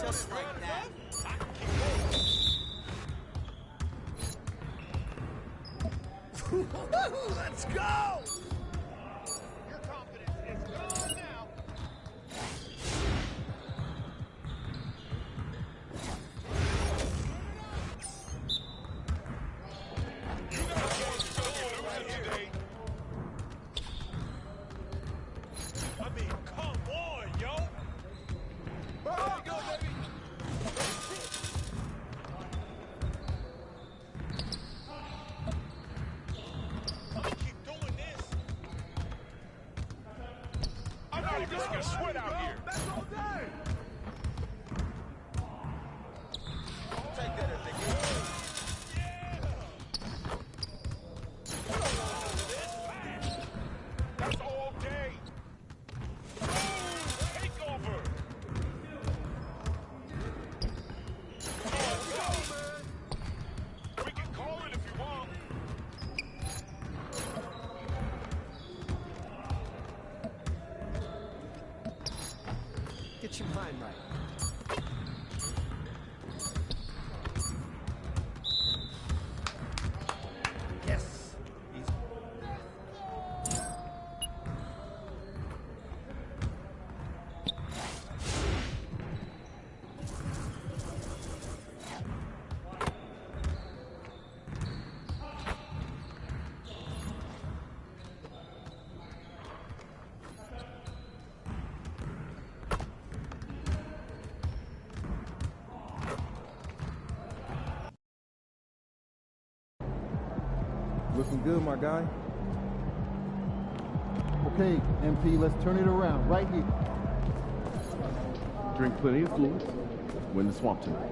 Let's go! Your confidence is gone now. You got a chance to lose today. I mean, come on, yo. There you go, baby. Just get sweat out here. That's all day. Take that as a game. That's all day. Take over. We can call it if you want. Get your mind right. Yes. Looking good, my guy. Okay, MP, let's turn it around right here. Drink plenty of fluids. Win the swamp tonight.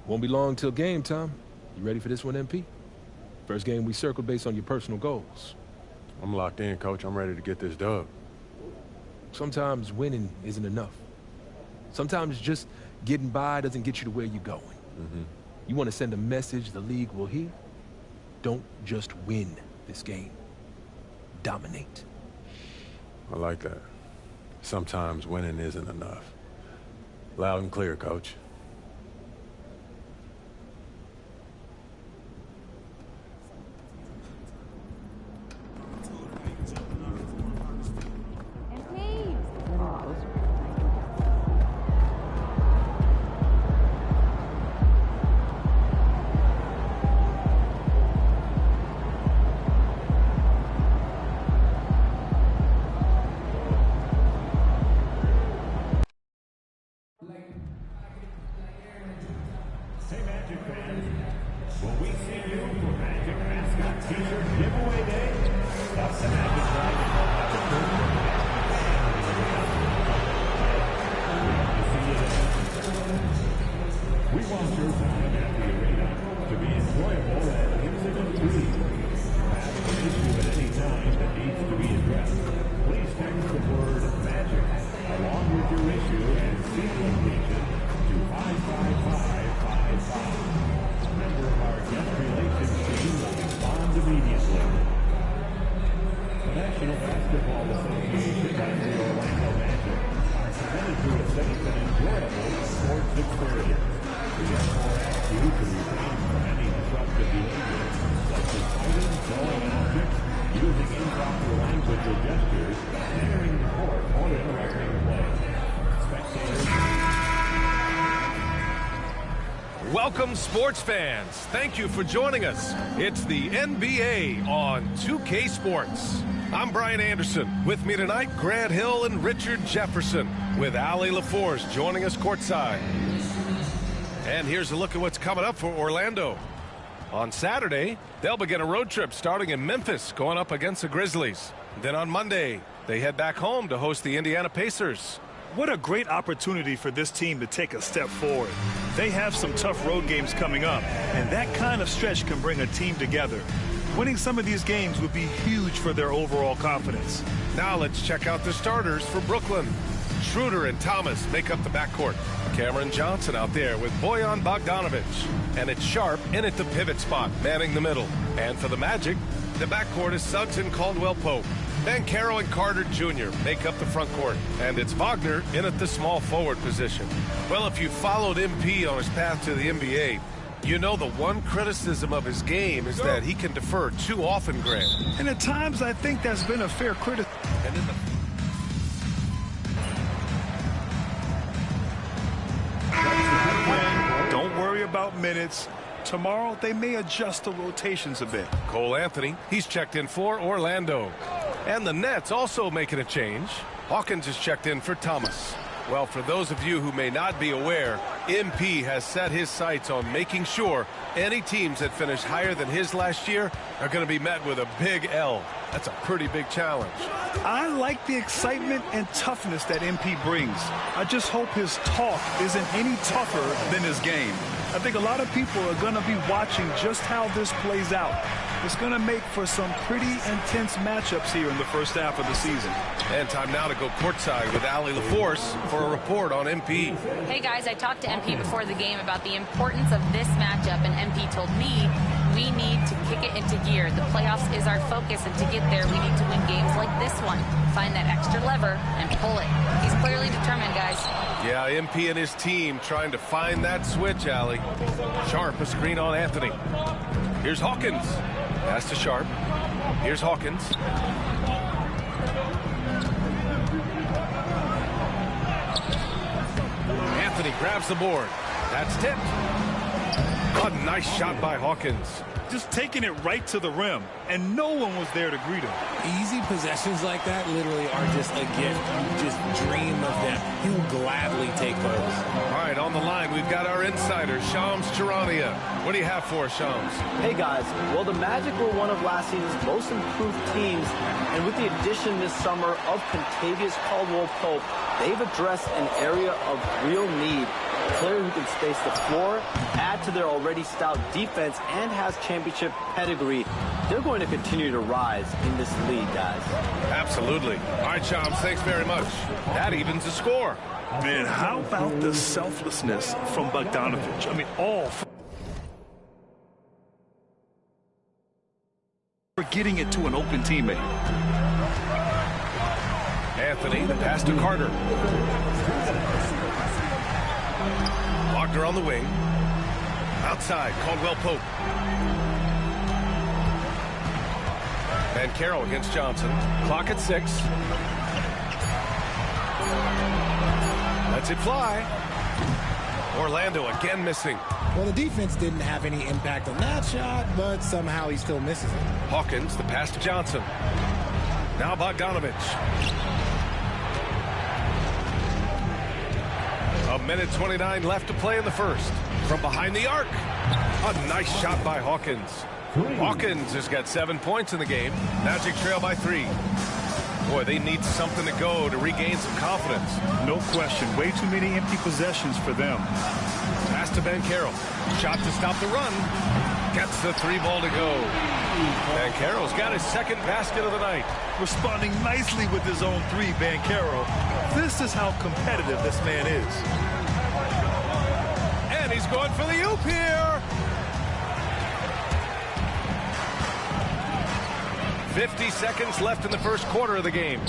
Won't be long till game time. You ready for this one, MP? First game we circled based on your personal goals. I'm locked in, Coach. I'm ready to get this dub. Sometimes winning isn't enough. Sometimes just getting by doesn't get you to where you're going. You want to send a message the league will hear? Don't just win this game. Dominate. I like that. Sometimes winning isn't enough. Loud and clear, Coach. Hey Magic fans, will we see you for Magic Mascot T-shirt giveaway day? That's the Magic Dragon at the first we want your time at the arena to be enjoyable and incident free. Have an issue at any time that needs to be addressed. Please text the word MAGIC along with your issue and seat location to 55555. A member of our guest relations team will respond immediately. The National Basketball Association and the Orlando Magic are committed to a safe and enjoyable sports experience. We therefore ask you to refrain from any disruptive behavior, such as fighting, throwing objects, using improper language or gestures, entering the court, or interrupting play. Spectators. Welcome, sports fans. Thank you for joining us. It's the NBA on 2K Sports. I'm Brian Anderson. With me tonight, Grant Hill and Richard Jefferson, with Allie LaForce joining us courtside. And here's a look at what's coming up for Orlando. On Saturday, they'll begin a road trip starting in Memphis, going up against the Grizzlies. Then on Monday, they head back home to host the Indiana Pacers. What a great opportunity for this team to take a step forward. They have some tough road games coming up, and that kind of stretch can bring a team together. Winning some of these games would be huge for their overall confidence. Now let's check out the starters for Brooklyn. Schroeder and Thomas make up the backcourt. Cameron Johnson out there with Bojan Bogdanovic. And it's Sharp in at the pivot spot, manning the middle. And for the Magic, the backcourt is Suggs and Caldwell-Pope. Banchero and Carter Jr. make up the front court. And it's Wagner in at the small forward position. Well, if you followed MP on his path to the NBA, you know the one criticism of his game is that he can defer too often, Grant. And at times, I think that's been a fair criticism. Don't worry about minutes. Tomorrow, they may adjust the rotations a bit. Cole Anthony, he's checked in for Orlando. And the Nets also making a change. Hawkins is checked in for Thomas. Well, for those of you who may not be aware, MP has set his sights on making sure any teams that finish higher than his last year are going to be met with a big L. That's a pretty big challenge. I like the excitement and toughness that MP brings. I just hope his talk isn't any tougher than his game. I think a lot of people are going to be watching just how this plays out. It's going to make for some pretty intense matchups here in the first half of the season. And time now to go courtside with Allie LaForce for a report on MP. Hey guys, I talked to MP before the game about the importance of this matchup, and MP told me we need to kick it into gear. The playoffs is our focus, and to get there, we need to win games like this one. Find that extra lever and pull it. He's clearly determined, guys. Yeah, MP and his team trying to find that switch, Allie. Sharp, a screen on Anthony. Here's Hawkins. Pass to Sharp. Here's Hawkins. Anthony grabs the board. That's tipped. A nice shot by Hawkins. Just taking it right to the rim, and no one was there to greet him. Easy possessions like that literally are just a gift. You just dream of them. He'll gladly take those. All right, on the line, we've got our insider, Shams Charania. What do you have for us, Shams? Hey, guys. Well, the Magic were one of last season's most improved teams, and with the addition this summer of Kentavious Caldwell-Pope, they've addressed an area of real need. A player who can space the floor, add to their already stout defense, and has championship pedigree. They're going to continue to rise in this league, guys. Absolutely. All right, Shams, thanks very much. That evens the score. Man, how about the selflessness from Bogdanovic? I mean, all for getting it to an open teammate. Anthony, the pass to Carter. Wagner on the wing. Outside, Caldwell-Pope. Banchero against Johnson. Clock at 6. Lets it fly. Orlando again missing. Well, the defense didn't have any impact on that shot, but somehow he still misses it. Hawkins, the pass to Johnson. Now Bogdanovic. A minute 29 left to play in the first. From behind the arc. A nice shot by Hawkins. Hawkins has got 7 points in the game. Magic trail by 3. Boy, they need something to go to regain some confidence. No question. Way too many empty possessions for them. Pass to Banchero. Shot to stop the run. Gets the 3 ball to go. Banchero's got his second basket of the night. Responding nicely with his own 3, Banchero. This is how competitive this man is. And he's going for the oop here. 50 seconds left in the first quarter of the game.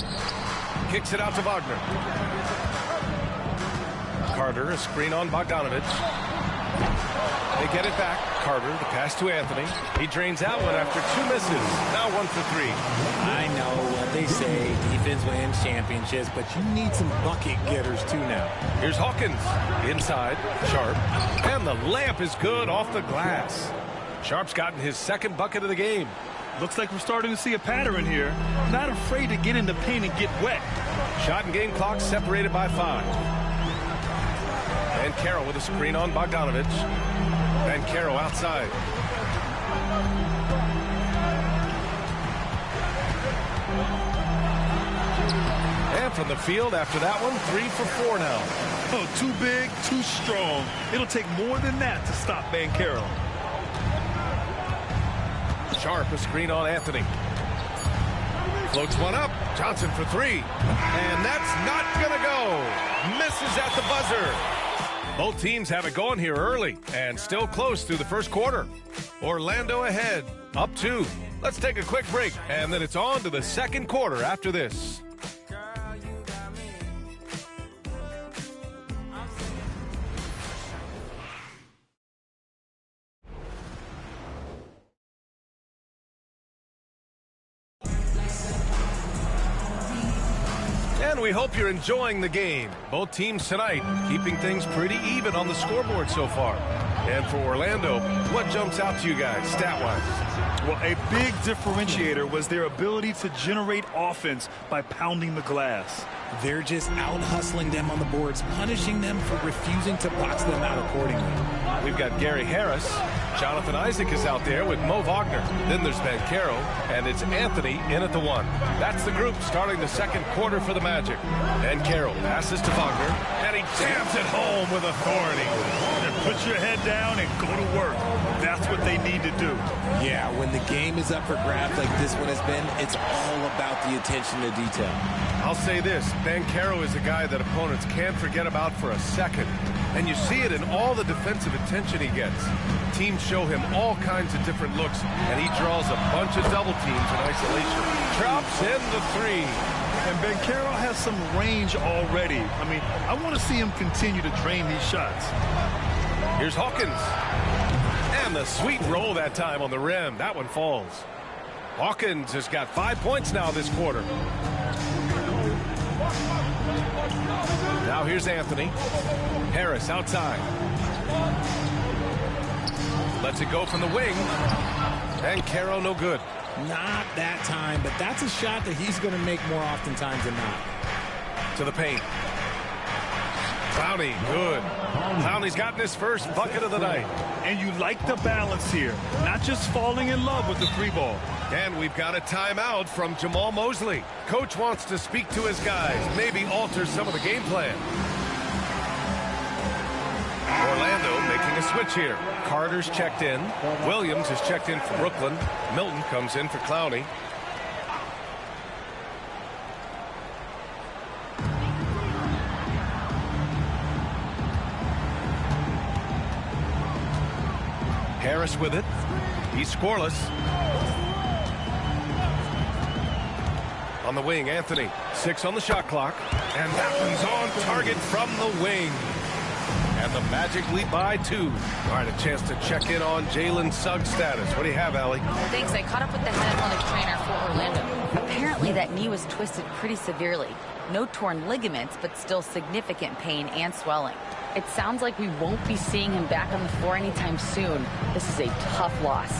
Kicks it out to Wagner. Carter, a screen on Bogdanovic. They get it back. Carter, the pass to Anthony. He drains out one after 2 misses. Now 1 for 3. I know what they say, defense wins championships, but you need some bucket getters too now. Here's Hawkins. Inside, Sharp. And the layup is good off the glass. Sharp's gotten his second bucket of the game. Looks like we're starting to see a pattern here. Not afraid to get in the paint and get wet. Shot and game clock separated by 5. Banchero with a screen on Bogdanovic. Banchero outside. And from the field after that one, 3 for 4 now. Oh, too big, too strong. It'll take more than that to stop Banchero. Sharp, a screen on Anthony. Floats one up. Johnson for 3. And that's not going to go. Misses at the buzzer. Both teams have it going here early and still close through the first quarter. Orlando ahead, up 2. Let's take a quick break, and then it's on to the second quarter after this. And we hope you're enjoying the game. Both teams tonight keeping things pretty even on the scoreboard so far. And for Orlando, what jumps out to you guys stat-wise? Well, a big differentiator was their ability to generate offense by pounding the glass. They're just out-hustling them on the boards, punishing them for refusing to box them out accordingly. We've got Gary Harris. Jonathan Isaac is out there with Mo Wagner. Then there's Banchero, and it's Anthony in at the 1. That's the group starting the second quarter for the Magic. Banchero passes to Wagner, and he jams it home with authority. And put your head down and go to work. That's what they need to do. Yeah, when the game is up for grabs like this one has been, it's all about the attention to detail. I'll say this, Banchero is a guy that opponents can't forget about for a second. And you see it in all the defensive attention he gets. Teams show him all kinds of different looks, and he draws a bunch of double teams in isolation. Drops in the 3. And Banchero has some range already. I mean, I want to see him continue to drain these shots. Here's Hawkins. And the sweet roll that time on the rim. That one falls. Hawkins has got 5 points now this quarter. Now here's Anthony. Harris outside. Lets it go from the wing. And Caro no good. Not that time, but that's a shot that he's going to make more oftentimes than not. To the paint. Clowney, good. Clowney's gotten his first bucket of the night. And you like the balance here. Not just falling in love with the 3 ball. And we've got a timeout from Jamal Mosley. Coach wants to speak to his guys, maybe alter some of the game plan. Orlando making a switch here. Carter's checked in. Williams is checked in for Brooklyn. Milton comes in for Clowney. Harris with it. He's scoreless. On the wing, Anthony. 6 on the shot clock. And that one's on target from the wing. And the Magic lead by 2. All right, a chance to check in on Jalen Suggs' status. What do you have, Allie? Thanks. I caught up with the head athletic trainer for Orlando. Apparently, that knee was twisted pretty severely. No torn ligaments, but still significant pain and swelling. It sounds like we won't be seeing him back on the floor anytime soon. This is a tough loss.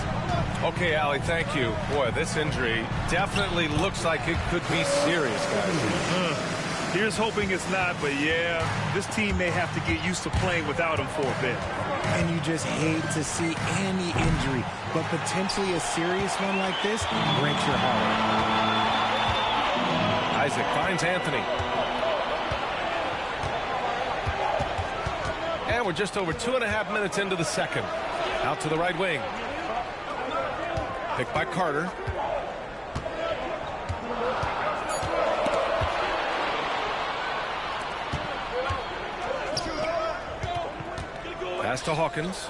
Okay, Allie, thank you. Boy, this injury definitely looks like it could be serious, guys. Here's hoping it's not, but yeah, this team may have to get used to playing without him for a bit. And you just hate to see any injury, but potentially a serious one like this breaks your heart. Isaac finds Anthony. And we're just over 2.5 minutes into the second. Out to the right wing. Picked by Carter. Pass to Hawkins.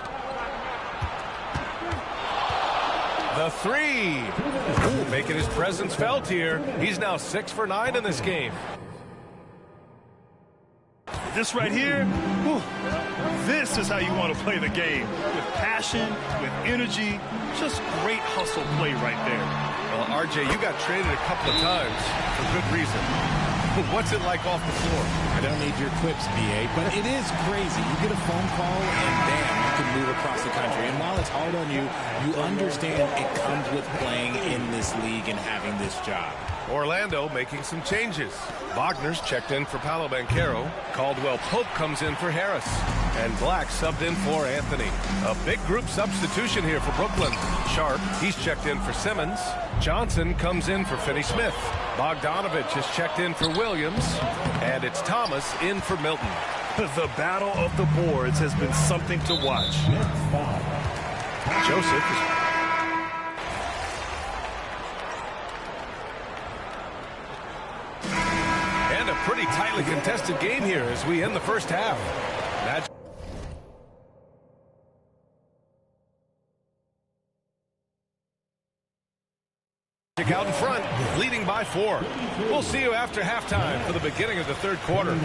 The 3. Ooh, making his presence felt here. He's now 6 for 9 in this game. This right here, whew, this is how you want to play the game. With passion, with energy, just great hustle play right there. Well, RJ, you got traded a couple of times for good reason. What's it like off the floor? I don't need your quips, BA, but it is crazy. You get a phone call and bam, you can move across the country. And while it's hard on you, you understand it comes with playing in this league and having this job. Orlando making some changes. Wagner's checked in for Paolo Banchero. Caldwell Pope comes in for Harris. And Black subbed in for Anthony. A big group substitution here for Brooklyn. Sharp, he's checked in for Simmons. Johnson comes in for Finney Smith. Bogdanovich is checked in for Williams. And it's Thomas in for Milton. The battle of the boards has been something to watch. Joseph is... And a pretty tightly contested game here as we end the first half. Magic out in front, leading by 4. We'll see you after halftime for the beginning of the third quarter.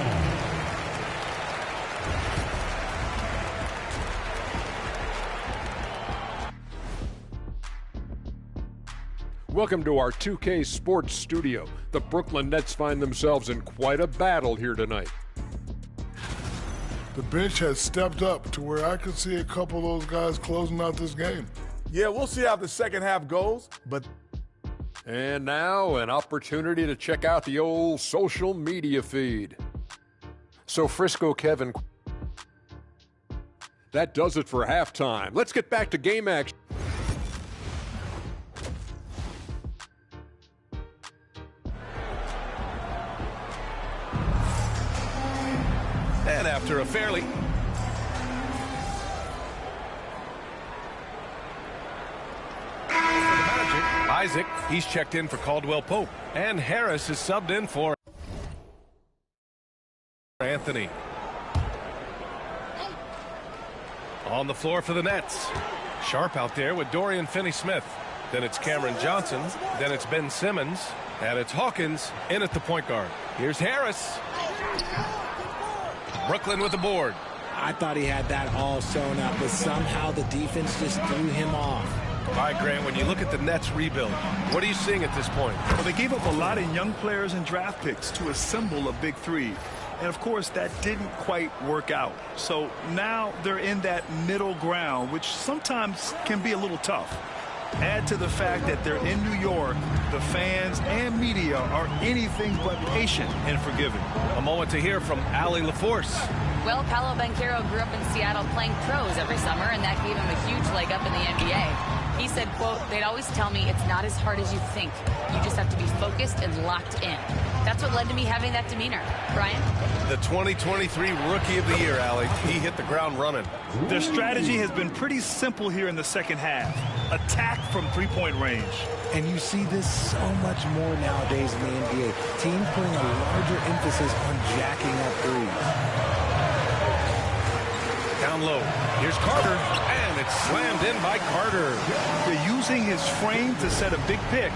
Welcome to our 2K Sports Studio. The Brooklyn Nets find themselves in quite a battle here tonight. The bench has stepped up to where I could see a couple of those guys closing out this game. Yeah, we'll see how the second half goes, but... And now an opportunity to check out the old social media feed. So Frisco Kevin... That does it for halftime. Let's get back to game action. And after a fairly... Isaac, he's checked in for Caldwell Pope. And Harris is subbed in for Anthony. On the floor for the Nets. Sharp out there with Dorian Finney-Smith. Then it's Cameron Johnson. Then it's Ben Simmons. And it's Hawkins in at the point guard. Here's Harris. Brooklyn with the board. I thought he had that all sewn up, but somehow the defense just threw him off. All right, Grant, when you look at the Nets rebuild, what are you seeing at this point? Well, they gave up a lot of young players and draft picks to assemble a big three. And, of course, that didn't quite work out. So now they're in that middle ground, which sometimes can be a little tough. Add to the fact that they're in New York, the fans and media are anything but patient and forgiving. A moment to hear from Allie LaForce. Well, Paolo Banchero grew up in Seattle playing pros every summer, and that gave him a huge leg up in the NBA. He said, quote, they'd always tell me it's not as hard as you think. You just have to be focused and locked in. That's what led to me having that demeanor. Brian? The 2023 Rookie of the Year, Allie. He hit the ground running. Their strategy has been pretty simple here in the second half. Attack from three-point range. And you see this so much more nowadays in the NBA. Teams putting a larger emphasis on jacking up threes. Down low. Here's Carter, and it's slammed in by Carter. They're using his frame to set a big pick.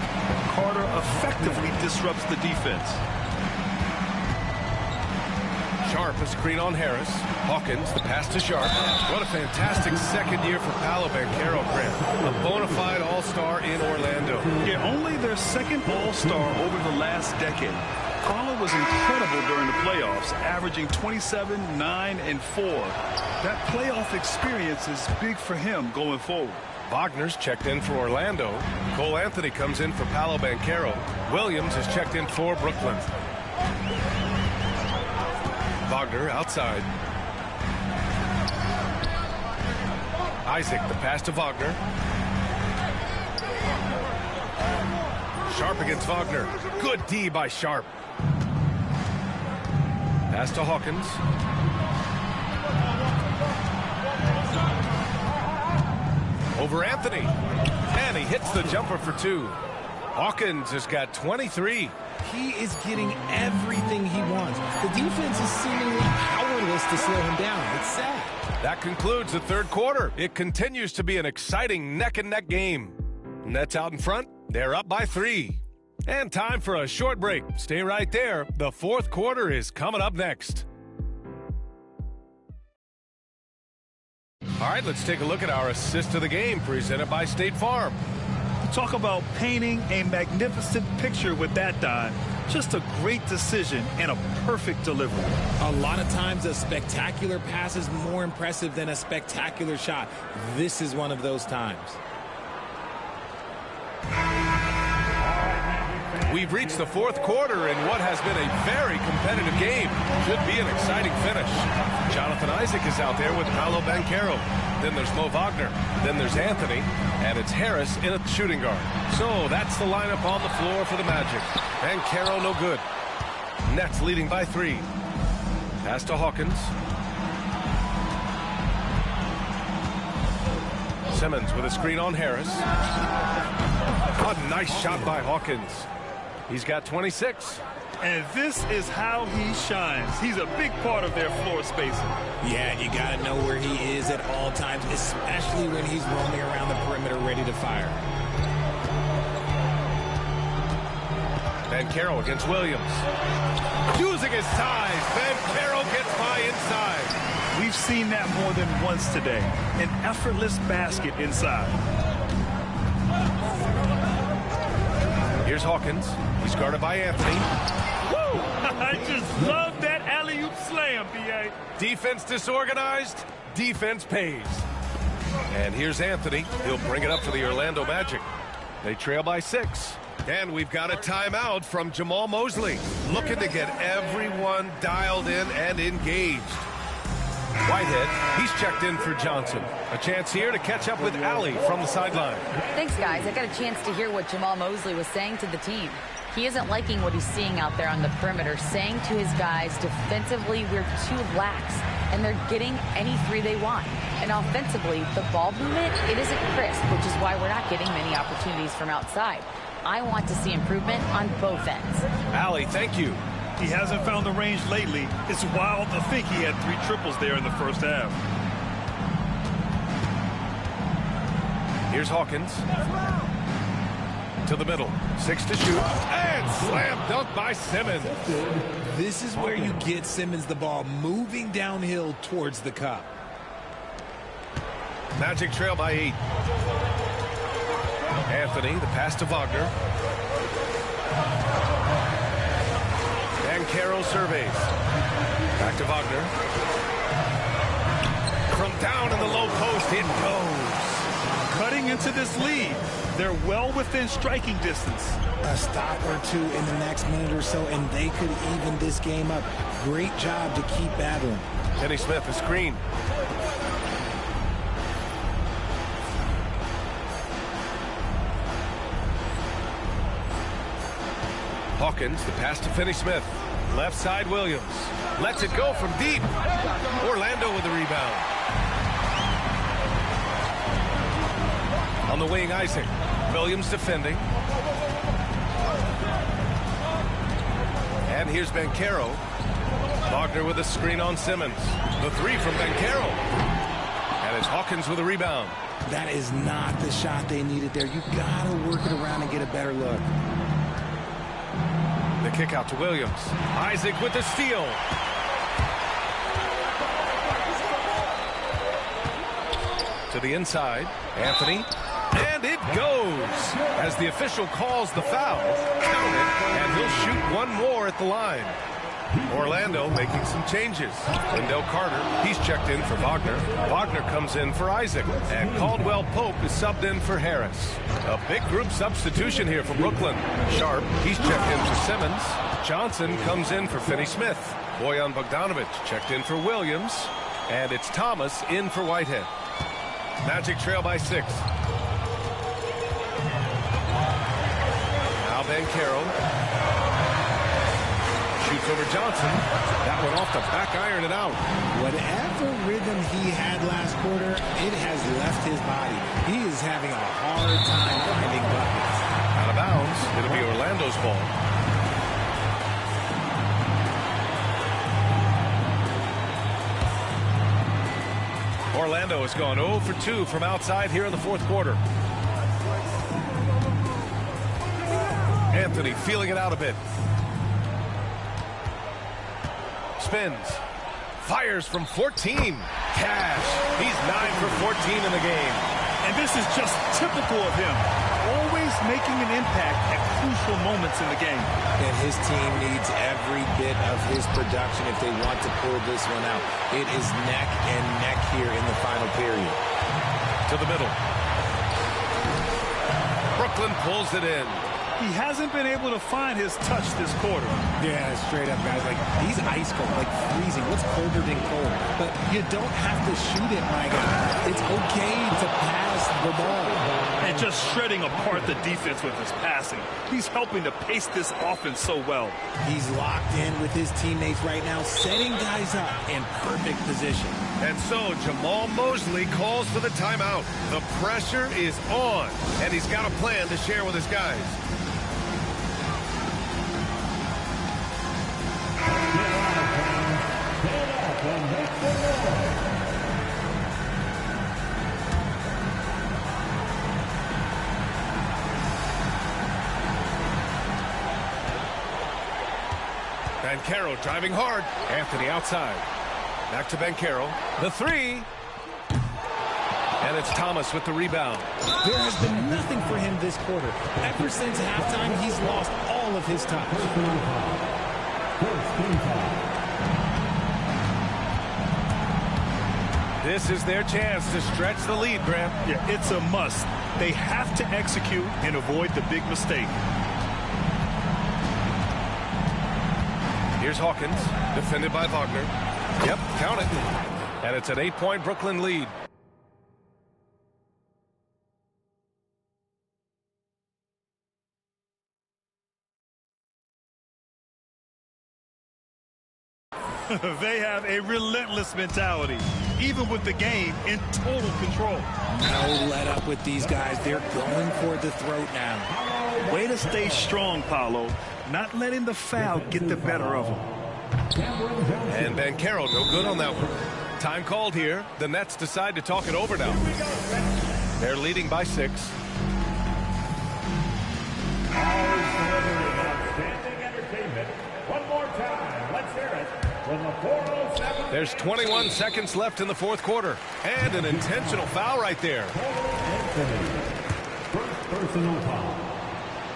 Carter effectively disrupts the defense. Sharp, a screen on Harris. Hawkins, the pass to Sharp. What a fantastic second year for Paolo Banchero, Grant. A bona fide all-star in Orlando. Yeah, only their second all-star over the last decade. Paolo was incredible during the playoffs, averaging 27, 9, and 4. That playoff experience is big for him going forward. Wagner's checked in for Orlando. Cole Anthony comes in for Paolo Banchero. Williams is checked in for Brooklyn. Wagner outside. Isaac, the pass to Wagner. Sharp against Wagner. Good D by Sharp. Pass to Hawkins. Over Anthony. And he hits the jumper for 2. Hawkins has got 23. He is getting everything he wants. The defense is seemingly powerless to slow him down. It's sad. That concludes the third quarter. It continues to be an exciting neck-and-neck game. Nets out in front. They're up by 3. And time for a short break. Stay right there. The fourth quarter is coming up next. All right, let's take a look at our assist of the game presented by State Farm. Talk about painting a magnificent picture with that, Don. Just a great decision and a perfect delivery. A lot of times a spectacular pass is more impressive than a spectacular shot. This is one of those times. We've reached the fourth quarter in what has been a very competitive game. Should be an exciting finish. Jonathan Isaac is out there with Paolo Banchero. Then there's Mo Wagner. Then there's Anthony. And it's Harris in at shooting guard. So that's the lineup on the floor for the Magic. Banchero no good. Nets leading by 3. Pass to Hawkins. Simmons with a screen on Harris. A nice shot by Hawkins. He's got 26. And this is how he shines. He's a big part of their floor spacing. Yeah, you got to know where he is at all times, especially when he's roaming around the perimeter ready to fire. Banchero against Williams. Using his size, Banchero gets by inside. We've seen that more than once today. An effortless basket inside. Here's Hawkins. He's guarded by Anthony. Woo! I just love that alley-oop slam, B.A. Defense disorganized, defense pays. And here's Anthony. He'll bring it up for the Orlando Magic. They trail by 6. And we've got a timeout from Jamal Mosley. Looking to get everyone dialed in and engaged. Whitehead, he's checked in for Johnson. A chance here to catch up with Allie from the sideline. Thanks, guys. I got a chance to hear what Jamal Mosley was saying to the team. He isn't liking what he's seeing out there on the perimeter, saying to his guys, defensively, we're too lax, and they're getting any 3 they want. And offensively, the ball movement, it isn't crisp, which is why we're not getting many opportunities from outside. I want to see improvement on both ends. Allie, thank you. He hasn't found the range lately. It's wild to think he had 3 triples there in the first half. Here's Hawkins. To the middle. 6 to shoot. And slam dunk by Simmons. This is where you get Simmons the ball moving downhill towards the cup. Magic trail by 8. Anthony, the pass to Wagner. Banchero surveys. Back to Wagner. From down in the low post, it goes. Cutting into this lead. They're well within striking distance. A stop or 2 in the next minute or so, and they could even this game up. Great job to keep battling. Finney Smith, a screen. Hawkins, the pass to Finney Smith. Left side, Williams. Lets it go from deep. Orlando with the rebound. On the wing, Isaac. Williams defending. And here's Banchero. Wagner with a screen on Simmons. The 3 from Banchero. And it's Hawkins with a rebound. That is not the shot they needed there. You got to work it around and get a better look. The kick out to Williams. Isaac with the steal. To the inside. Anthony. And it goes. As the official calls the foul. Count it. And he'll shoot 1 more at the line. Orlando making some changes. Wendell Carter, he's checked in for Wagner. Wagner comes in for Isaac. And Caldwell Pope is subbed in for Harris. A big group substitution here from Brooklyn. Sharp, he's checked in for Simmons. Johnson comes in for Finney Smith. Bojan Bogdanovic checked in for Williams. And it's Thomas in for Whitehead. Magic trail by 6. Now Banchero. Shoots over Johnson. That one off the back iron and out. Whatever rhythm he had last quarter, it has left his body. He is having a hard time finding buckets. Out of bounds. It'll be Orlando's ball. Orlando has gone 0 for 2 from outside here in the fourth quarter. Anthony feeling it out a bit. Spins. Fires from 14. Cash. He's 9 for 14 in the game. And this is just typical of him. Always making an impact at crucial moments in the game. And his team needs every bit of his production if they want to pull this one out. It is neck and neck here in the final period. To the middle. Brooklyn pulls it in. He hasn't been able to find his touch this quarter. Yeah, straight up, guys. Like, he's ice cold, like freezing. What's colder than cold? But you don't have to shoot it, my guy. It's okay to pass the ball. And just shredding apart the defense with his passing. He's helping to pace this offense so well. He's locked in with his teammates right now, setting guys up in perfect position. And so Jamal Mosley calls for the timeout. The pressure is on, and he's got a plan to share with his guys. Banchero driving hard. Anthony outside. Back to Banchero. The three. And it's Thomas with the rebound. There has been nothing for him this quarter. Ever since halftime, he's lost all of his touch. This is their chance to stretch the lead, Graham. Yeah, it's a must. They have to execute and avoid the big mistake. Here's Hawkins, defended by Wagner. Yep, count it. And it's an 8-point Brooklyn lead. They have a relentless mentality, even with the game in total control. No let up with these guys. They're going for the throat now. Way to stay strong, Paolo. Not letting the foul get the better of them. And Banchero no good on that one. Time called here. The Nets decide to talk it over now. They're leading by 6. Outstanding entertainment. One more time. Let's hear it. From the 407. There's 21 seconds left in the fourth quarter. And an intentional foul right there. First personal foul.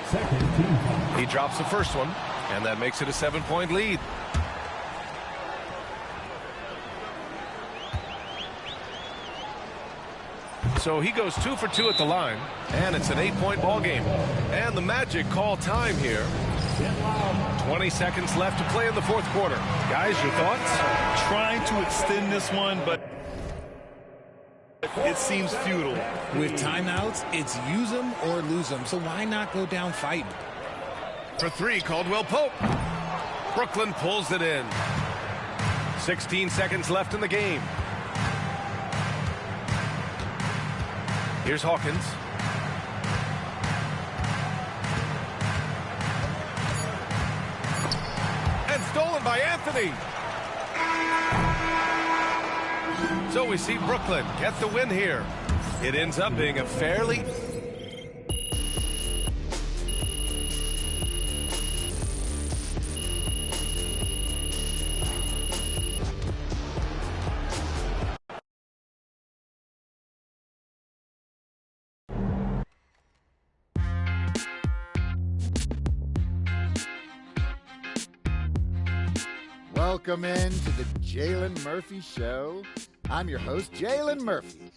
Second team foul. He drops the first one, and that makes it a 7-point lead. So he goes 2 for 2 at the line, and it's an 8-point ball game. And the Magic call time here. 20 seconds left to play in the fourth quarter. Guys, your thoughts? Trying to extend this one, but it seems futile. With timeouts, it's use them or lose them. So why not go down fighting? For 3, Caldwell Pope. Brooklyn pulls it in. 16 seconds left in the game. Here's Hawkins. And stolen by Anthony. So we see Brooklyn get the win here. It ends up being a fairly... Welcome in to the Jalen Murphy Show. I'm your host, Jalen Murphy.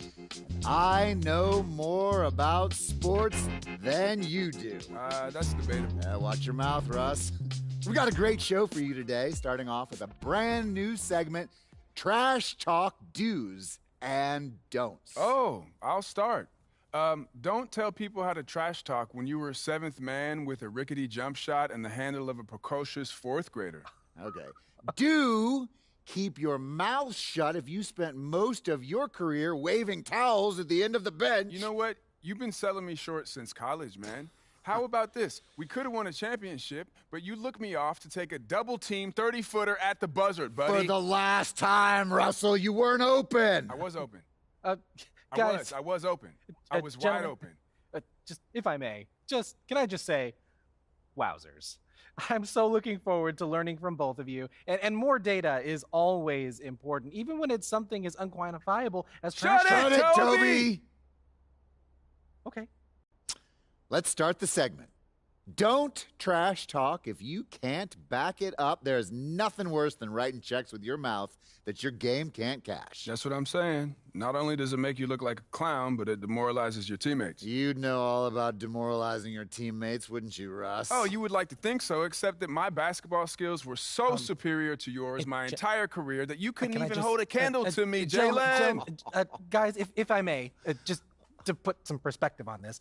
I know more about sports than you do. That's debatable. Watch your mouth, Russ. We got a great show for you today, starting off with a brand new segment, Trash Talk Do's and Don'ts. Oh, I'll start. Don't tell people how to trash talk when you were a 7th man with a rickety jump shot and the handle of a precocious 4th grader. Okay. Do keep your mouth shut if you spent most of your career waving towels at the end of the bench. You know what? You've been selling me short since college, man. How about this? We could have won a championship, but you looked me off to take a double-team 30-footer at the buzzer, buddy. For the last time, Russell, you weren't open. I was open. Guys. I was open. I was wide open. Just, if I may, can I just say, wowzers. I'm so looking forward to learning from both of you. And more data is always important, even when it's something as unquantifiable as trash talk. Shut it, Toby! Okay. Let's start the segment. Don't trash talk if you can't back it up. There's nothing worse than writing checks with your mouth that your game can't cash. That's what I'm saying. Not only does it make you look like a clown, but it demoralizes your teammates. You'd know all about demoralizing your teammates, wouldn't you, Russ? Oh, you would like to think so, except that my basketball skills were so superior to yours my entire career that you couldn't even hold a candle to me, Jalen. Guys, if I may, just to put some perspective on this,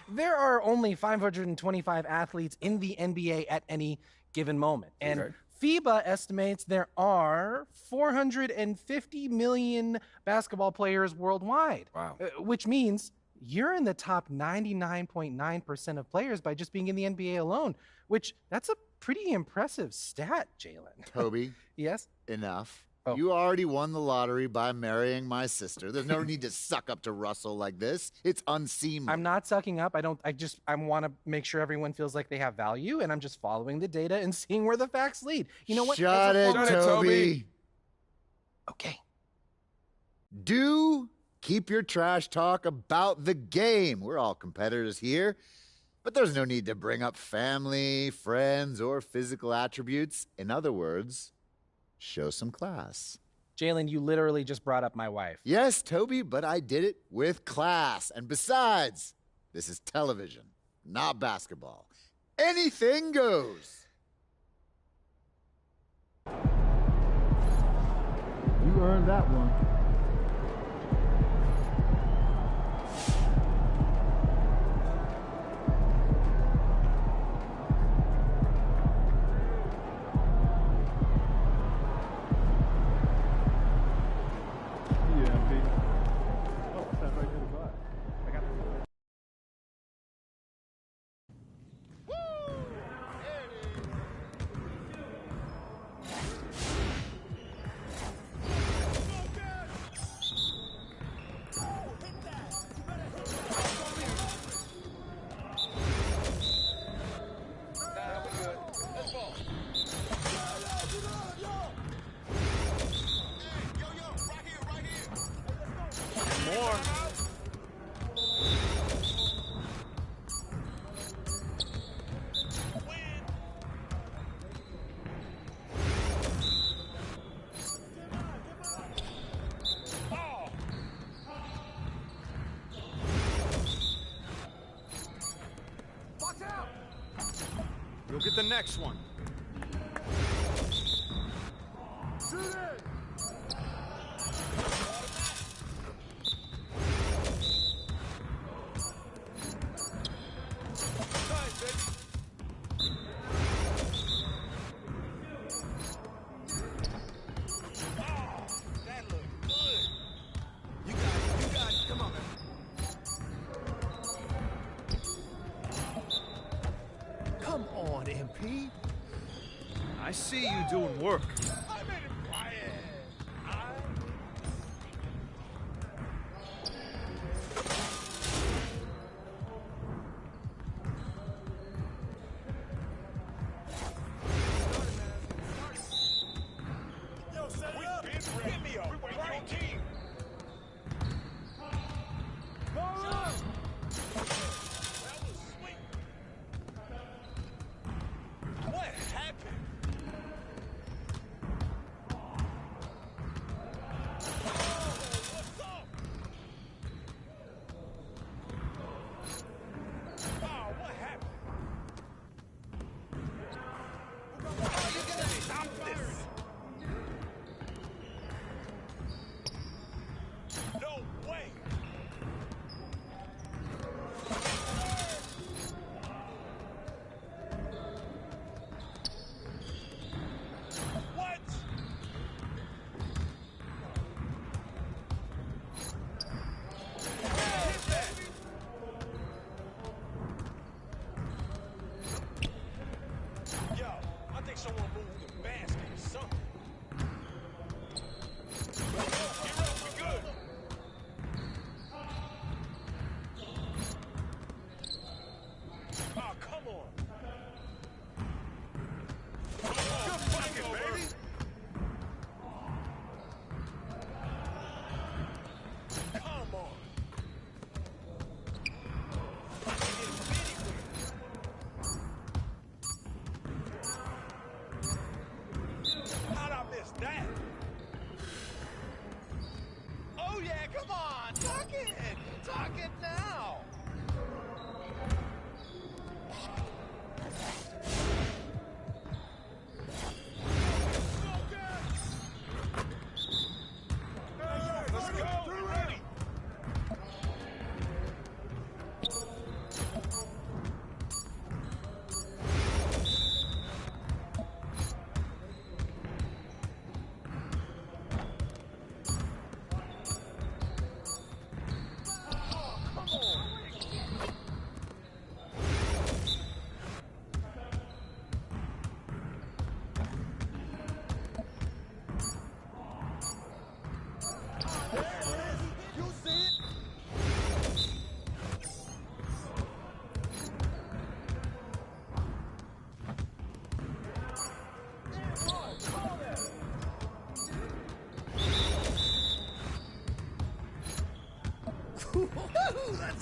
there are only 525 athletes in the NBA at any given moment. And FIBA estimates there are 450 million basketball players worldwide. Wow. Which means you're in the top 99.9% of players by just being in the NBA alone, which that's a pretty impressive stat, Jalen. Toby. Yes? Enough. Oh. You already won the lottery by marrying my sister. There's no need to suck up to Russell like this. It's unseemly. I'm not sucking up. I want to make sure everyone feels like they have value, and I'm just following the data and seeing where the facts lead. You know what? Shut it, Toby. Okay. Do keep your trash talk about the game. We're all competitors here, but there's no need to bring up family, friends, or physical attributes. In other words, show some class. Jalen, you literally just brought up my wife. Yes, Toby, but I did it with class. And besides, this is television, not basketball. Anything goes. You earned that one. You'll get the next one. Shoot it! Come on, MP. I see you doing work. I made it quiet. Yo, set it up. Hit me up. We're waiting on team. What happened?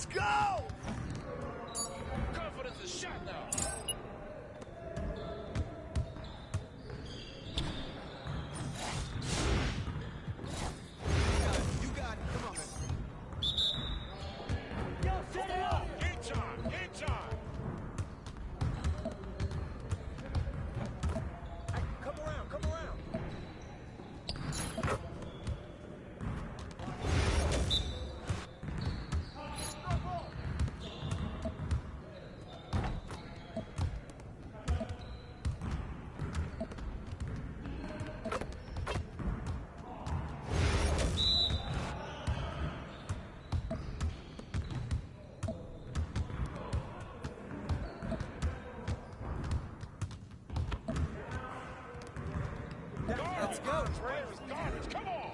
Let's go! Confidence is shot now. You got it. Come on, man. Yo, set it up. Game time. Game time. Hey, come around. Come around. Let's go. Garbage. Come on.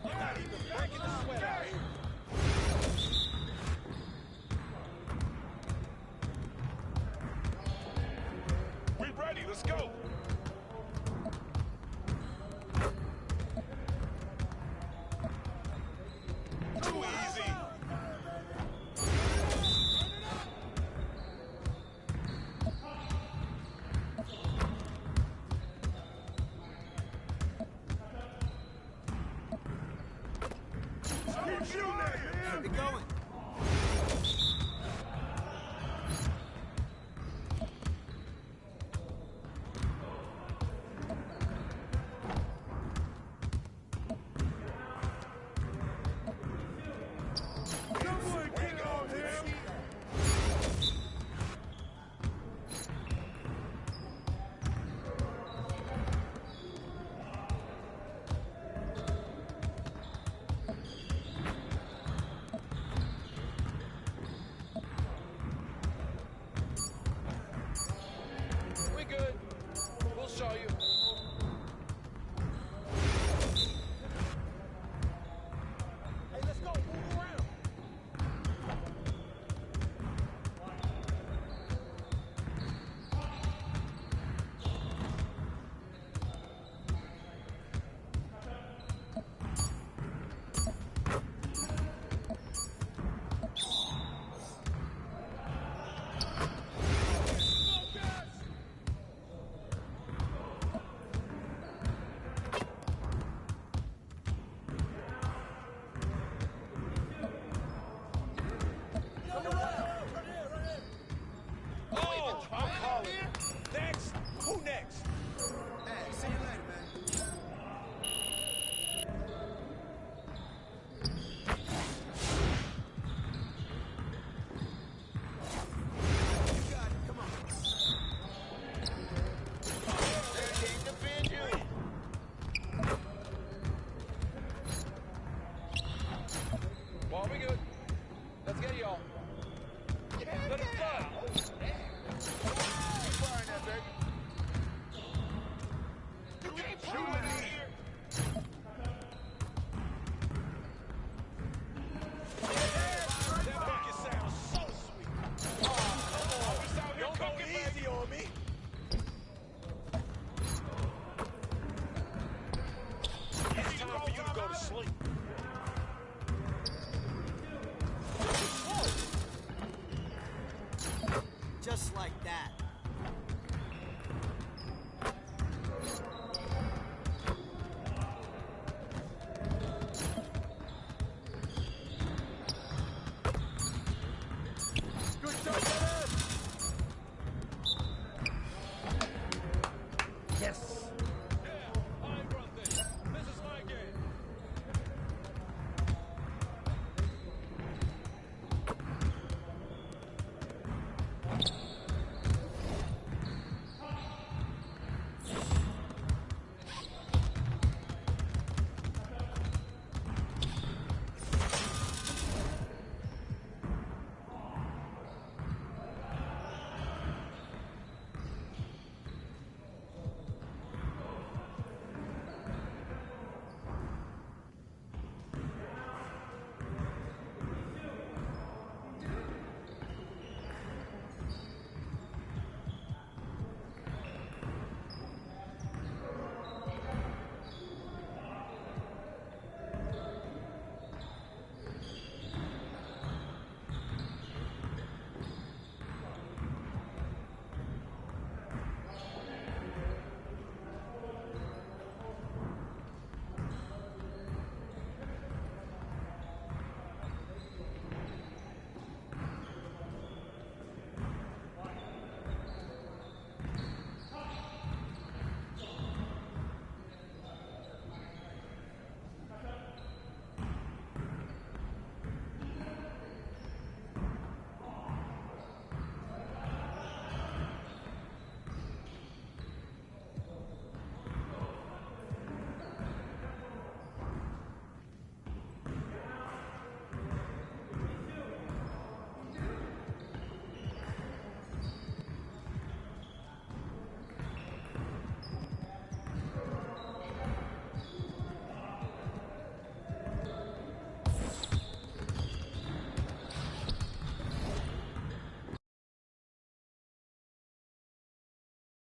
You're not even breaking the sweat out here. We ready. Let's go. Too easy. Keep shooting at him. Keep it going. We good. We'll show you. Hey, let's go. Move around. Oh, I'm calling. Next.